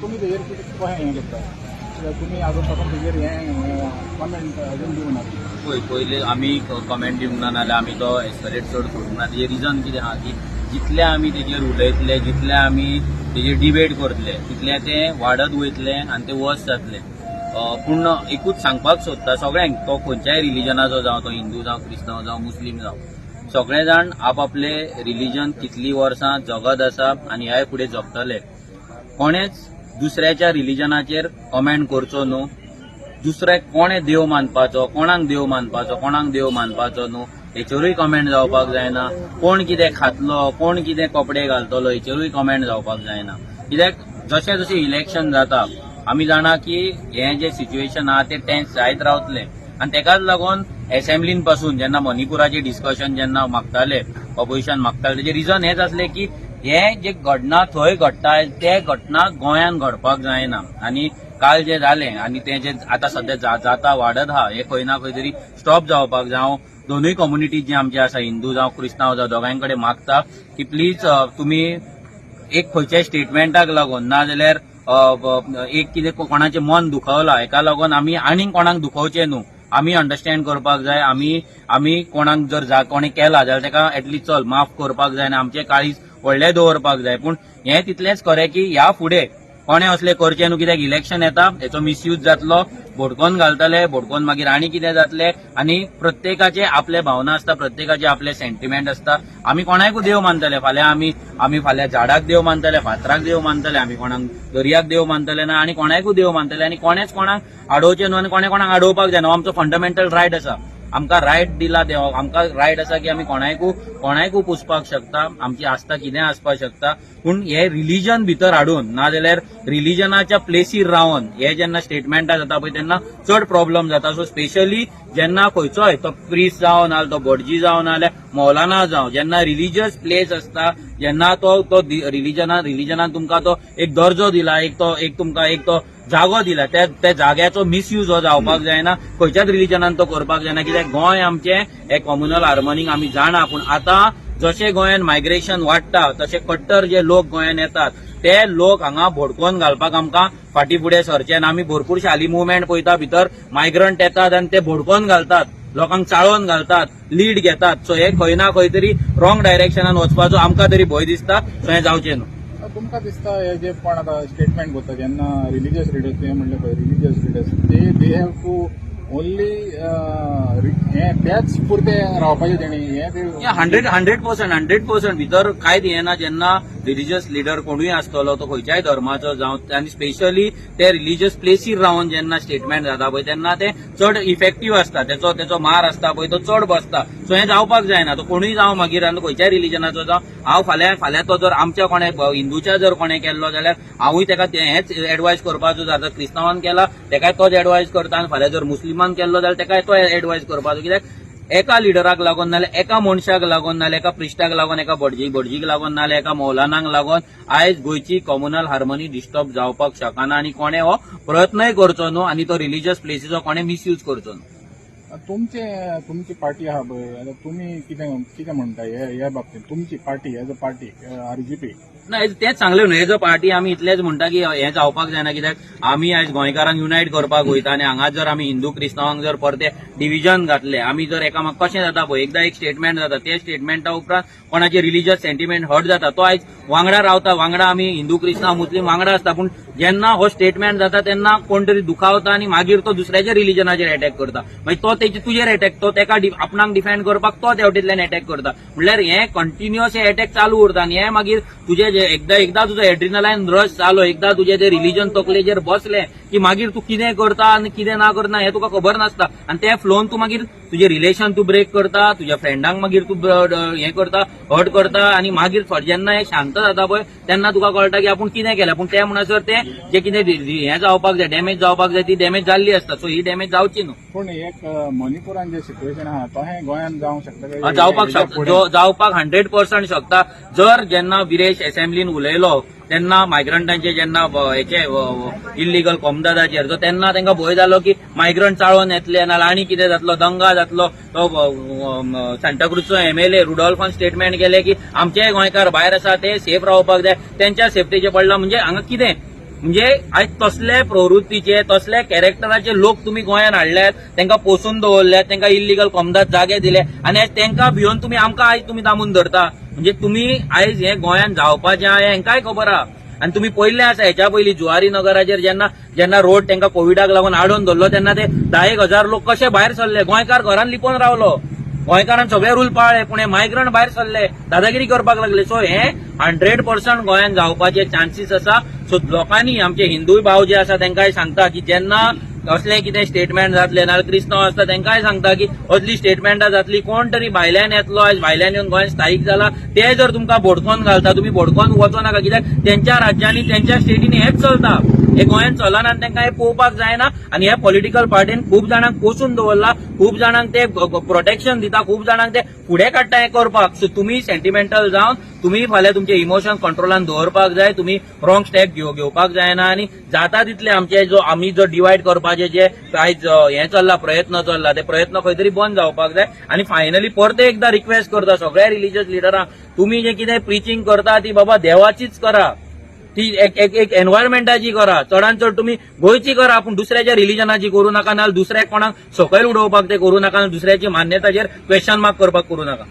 तुम्ही तेजेर कितें कशें हें करता कित्याक तुमी आजून पासून तेजेर हें कमेंट अजून दिवना पयलीं आमी कमेंट दिवंक ना नाल्यार आमी तो एस्कलेट चड करूंक ना. तेजें रिजन कितें आहा की जितले आमी तेजेर उलयतले जितले आमी तेजेर डिबेट करतले तितलें तें वाडत वयतलें आनी तें वर्स जातलें. पूण एकूच सांगपाक सोदता सगळ्यांक, तो खंयच्याय रिलिजनाचो जावं, तो हिंदू जावं, क्रिस्तांव जावं, मुस्लीम जावं, सगळे जाण आपआपले रिलिजन कितलीं वर्सां जगत आसा आनी ह्याय फुडें जगतले. कोणेच दुसऱ्याच्या रिलिजनाचेर कमेंट करचो न्हू. दुसऱ्याक कोणे देव मानपाचो, कोणाक देव मानपाचो, कोणाक देव मानपाचो न्हू हेचेरूय कमेंट जावपाक जायना. कोण कितें खातलो, कोण कितें कपडे घालतलो हेचेरूय कमेंट जावपाक जायना. कित्याक जशें जशें इलेक्शन जाता आमी जाणा की हें जें सिच्युएशन आहा तें टेन्स जायत रावतलें आनी तेकाच लागून असेंब्लीन पासून जेन्ना मणिपुराचें डिस्कशन जेन्ना मागताले, ऑपोजिशन मागताले, तेजें रिजन हेंच आसलें की हें जे घडना थंय घडटा ते घटना गोंयांत घडपाक जायना. आनी काल जें जालें आनी तें जें आतां सध्या जाता वाडत आहा हें खंय ना खंय तरी स्टॉप जावपाक जाय. दोनूय कम्युनिटी जे आमचे आसा, हिंदू जावं क्रिस्तांव जावं, दोगांय कडेन मागता की प्लीज तुमी एक खंयच्याय स्टेटमेंटाक लागून नाजाल्यार एक कितें कोणाचें मन दुखवलां हेका लागून आमी आनीक कोणाक दुखोवचें न्हू. आमी अंडरस्टँड करपाक जाय. आमी कोणाक जर कोणें केला जाल्यार तेका एटलीस्ट चल माफ करपाक जाय आनी आमचें काळीज व्हडलें दवरपाक जाय. पूण हें तितलेंच खरें की ह्या फुडें कोणें असलें करचें न्हू. कित्याक इलेक्शन येता हेचो मिसयूज जातलो, भोडकोन घालतले, भोडकोन मागीर आनी कितें जातलें आनी प्रत्येकाचे आपले भावना आसता, प्रत्येकाचे आपले सेंटिमेंट आसता. आमी कोणाकूय देव मानतले, फाल्यां आमी फाल्यां झाडाक देव मानतले, फातराक देव मानतले, आमी कोणाक दर्याक देव मानतले ना आनी कोणाकूय देव मानतले आनी कोणेच कोणाक आडोवचें न्हू आनी कोणें कोणाक आडोवपाक जायना. हो आमचो फंडामेंटल रायट आसा. आमकां रायट दिला देवा, आमकां रायट आसा की आमी कोणाकूय पुसपाक शकता, आमची आस्था कितें आसपाक शकता. पूण हे रिलिजन भितर हाडून नाजाल्यार रिलिजनाच्या प्लेसीर रावन हे जेन्ना स्टेटमेंटां जाता पळय तेन्ना चड प्रॉब्लेम जाता. सो स्पेशली जेन्ना खंयचोय तो प्रिस्ट जावं नाल्यार तो भटजी जावं नाल्यार मौलाना जावं, जेन्ना रिलिजियस प्लेस आसता, जेन्ना तो रिलिजनान तुमकां तो एक दर्जो दिला, तुमकां एक तो जागो दिला, त्या जाग्याचो मिसयूज हो जावपाक जायना, खंयच्याच रिलिजनान तो करपाक जायना. कित्याक गोंय आमचें हे कम्युनल हार्मनीक आमी जाणा. पूण आतां जशें गोंयांत मायग्रेशन वाडटा तशें कट्टर जे लोक गोंयांत येतात ते लोक हांगा भोडकोन घालपाक आमकां फाटीं फुडें सरचे ना. आमी भरपूर शाली मुवमेंट पळयता, भितर मायग्रंट येतात आनी ते भोडकोन घालतात, लोकांक चाळोवन घालतात, लीड घेतात. सो हे खंय ना खंय तरी रॉंग डायरेक्शनान वचपाचो आमकां तरी भंय दिसता. सो हें जावचें न्हू. तुमकां दिसता हे जे पण आतां स्टेटमेंट करता जेन्ना रिलिजियस लिडर्स तुवें म्हणलें पळय religious leaders they have to only हें तेच पुरते रावपाचें तेणी हें 100% भितर कांयच हें ना. जेन्ना रिलिजियस लिडर कोणूय आसतलो तो खंयच्याय धर्माचो जावं आनी स्पेशली ते रिलिजियस प्लेसीर रावन जेन्ना स्टेटमेंट जाता पळय तेन्ना ते चड इफेक्टीव आसता, तेचो मार आसता पळय तो चड बसता. सो हें जावपाक जायना. तो कोणूय जावं मागीर आनी खंयच्याय रिलिजनाचो जावं, हांव फाल्यां तो जर आमच्या कोणें हिंदूच्या जर कोणें केल्लो जाल्यार हांवूय तेका हेच एडवायस करपाचो. जर क्रिस्तांवान केला तेकाय तोच एडवायस करता आनी फाल्यां जर मुस्लिमान केल्लो जाल्यार तेकाय तो एडवायस करपाचो. कित्याक एका लिडराक लागून नाल्यार एका मनशाक लागून नाल्यार एका प्रिस्टाक लागून, एका भटजीक लागून नाल्यार एका मौलानाक लागून आयज गोंयची कम्युनल हार्मनी डिस्टर्ब जावपाक शकना आनी कोणें हो प्रयत्नय करचो न्हू आनी तो रिलिजियस प्लेसीचो कोणें मिसयूज करचो न्हू. तुमची पार्टी आहा पळय आतां तुमी कितें म्हणटा ह्या बाबतींत तुमची party as a party RGP ना तेच सांगलें न्हू. एज अ पार्टी आमी इतलेंच म्हणटा की हें जावपाक जायना. कित्याक आमी आयज गोंयकारांक युनायट करपाक वयता आनी हांगा जर आमी हिंदू क्रिस्तांवांक जर परते डिव्हिजन घातले, आमी जर एकामेक कशें जाता पळय एकदां एक स्टेटमेंट जाता, ते स्टेटमेंटा उपरांत कोणाचे रिलिजियस सेंटिमेंट हर्ट जाता, तो आयज वांगडा रावता, वांगडा आमी हिंदू क्रिस्तांव मुस्लीम वांगडा आसता. पूण जेन्ना हो स्टेटमेंट जाता तेन्ना कोण तरी दुखावता आनी मागीर तो दुसऱ्याच्या रिलिजनाचेर अटॅक करता. मागीर तो तुजेर अटॅक, तो तेका आपणाक डिफेंड करपाक तो तेवटेंतल्यान अटॅक करता. म्हणल्यार हें कंटिन्युअस हे अटॅक चालू उरता आनी हें मागीर तुजे एकदा तुजो एड्रिनलायन रश जालो, एकदा तुजे ते रिलिजन तकलेचेर बसलें की मागीर तूं कितें करता आनी कितें ना करता हें तुका खबर नासता. आनी त्या फ्लोन तूं मागीर तुजें रिलेशन तूं ब्रेक करता, तुज्या फ्रेंडांक मागीर तूं हें करता, हर्ट करता आनी मागीर जेन्ना हें शांत जाता पळय तेन्ना तुका कळटा की आपूण कितें केलें. पूण ते म्हणसर तें जें कितें हें जावपाक जाय, डॅमेज जावपाक जाय, ती डॅमेज जाल्ली आसता. सो ही डॅमेज जावची न्हू. पूण एक मणिपुरान जे सिच्युएशन आहा तशें गोंयांत जावंक शकता जावपाक शकता, जावपाक 100% शकता. जर जेन्ना विरेश असेंब्लीन उलयलो तेन्ना मायग्रंटांचे जेन्ना हेचे इल्लीगल कोमदादाचेर जो तेन्ना तांकां भंय जालो की मायग्रंट चाळोवन येतले नाल्यार आनी कितें जातलो, दंगा जातलो. तो सांताक्रूजचो MLA रुडॉल्फान स्टेटमेंट केलें की आमचे गोंयकार भायर आसा ते सेफ रावपाक जाय, तेंच्या सेफ्टीचे पडला. म्हणजे हांगा कितें म्हणजे आयज तसले प्रवृत्तीचे तसले कॅरेक्टराचे लोक तुम्ही गोंयांत हाडल्यात, तांकां पोसून दवरल्यात, तांकां इल्लीगल कमदात जागे दिले आनी आयज तांकां भिवन तुम्ही आमकां आयज तुम्ही दामून धरता. म्हणजे तुम्ही आयज हे गोंयांत जावपाचें आहा हेंकाय खबर आहा. आनी तुम्ही पयले आसा हेच्या पयलीं जुवारी नगराचेर जेन्ना रोड तांकां कोविडाक लागून आडोवन दवरलो तेन्ना ते 10,000 लोक कशे भायर सरले. गोंयकार घरान लिपोवन रावलो, गोंयकारान सगळे रूल पाळले, पूण हे मायग्रंट भायर सरले, दादागिरी करपाक लागले. सो हे 100% गोंयांत जावपाचे चान्सीस आसा. सो लोकांनी आमचे हिंदूय भाव जे आसा तांकांय सांगता की जेन्ना असले कितें स्टेटमेंट जातले नाल्यार क्रिस्तांव आसता तांकांय सांगता की असली स्टेटमेंटां जातली. कोण तरी भायल्यान येतलो, आयज भायल्यान येवन गोंयांत स्थायीक जाला, ते जर तुमकां भोडकोन घालता तुमी भोडकोन वचो नाका. कित्याक तेंच्या राज्यांनी तेंच्या स्टेटीनी हेच चलता, हे गोंयांत चलना आनी तांकां हे पळोवपाक जायना. आनी ह्या पॉलिटिकल पार्टीन खूब जाणांक पोसून दवरला, खूब जाणांक ते प्रोटेक्शन दिता, खूब जाणांक ते फुडें काडटा हे करपाक. सो तुमी सेंटिमेंटल जावन तुमी फाल्यां तुमचे इमोशन कंट्रोलान दवरपाक जाय. तुमी रॉंग स्टेप घेवपाक जायना. आनी जाता तितले आमी जो डिवायड करपाचे जे आयज हे चल्ला प्रयत्न चल्ला ते प्रयत्न खंय तरी बंद जावपाक जाय. आनी फायनली परत एकदा रिक्वेस्ट करता सगळ्या रिलिजियस लिडरांक, तुमी जे कितें प्रिचिंग करता ती बाबा देवाचीच करा, ती एक एन्व्हायरमेंटाची करा. चडांत चड तुम्ही गोंयची करा, पूण दुसऱ्याच्या रिलिजनाची करू नका, नाल्यार दुसऱ्याक कोणाक सकयल उडोवपाक ते करू नका, दुसऱ्याची मान्यताचेर क्वेश्चन मार्क करपाक करू नका.